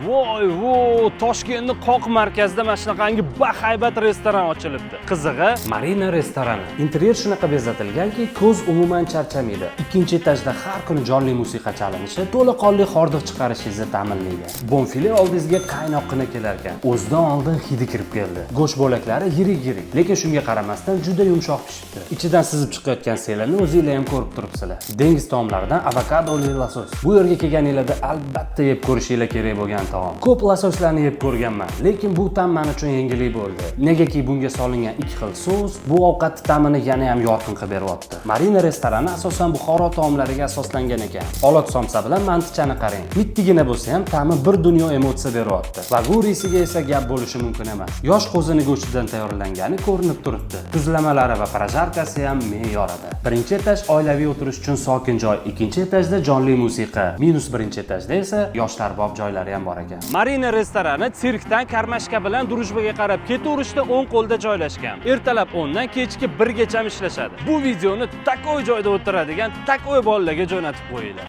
Voy, Toshkentning qoq markazida mana shunaqangi bahaybat restoran ochilibdi. Qizig'i, Marina restorani. Interyer shunaqa bezatilganki, ko'z umuman charchamaydi. Ikkinchi etajda har kuni jonli musiqa chalinishi, to'laqonli hordiq chiqarishingizni ta'minlaydi. Bonfile oldingizga qaynoq qina kelar ekan. O'zidan oldin hidi kirib keldi. Go'sht bo'laklari yirik, lekin shunga qaramasdan juda yumshoq pishibdi. Ichidan sizib chiqayotgan selini o'zingizlar ham ko'rib turibsizlar. Dengiz taomlaridan avokadoli losos. Bu yerga kelganinglarda albatta yeb ko'rishinglar kerak bo'lgan taom. Ko'p lososlarni yeb ko'rganman, lekin bu ta'm men uchun yangilik bo'ldi. Negaki bunga solingan ikki xil sos bu ovqatning ta'mini yana ham yorqin qilib beryapti. Marina restorani asosan Buxoro taomlariga asoslangan ekan. Olot somsa bilan mantichani qarang. Mittigina bo'lsa ham ta'mi bir dunyo emotsiya beryapti. Va gurisiga esa gap bo'lishi mumkin emas. Yosh qo'zining go'shtidan tayyorlangani ko'rinib turibdi. Tuzlamalari va projarkasi ham me'yorida. Birinchi etaj oilaviy o'tirish uchun sokin joy, ikkinchi etajda jonli musiqa, minus birinchi etajda esa yoshlarbob joylari ham bor ekan. Marina restorani sirkdan karmashka bilan Drujbaga qarab ketaverishda o'ng qo'lda joylashgan. Ertalab 10 dan kechki 1 gacha ishlashadi. Bu videoni takoy joyda o'tiradigan takoy bolalarga jo'natib qo'yinglar.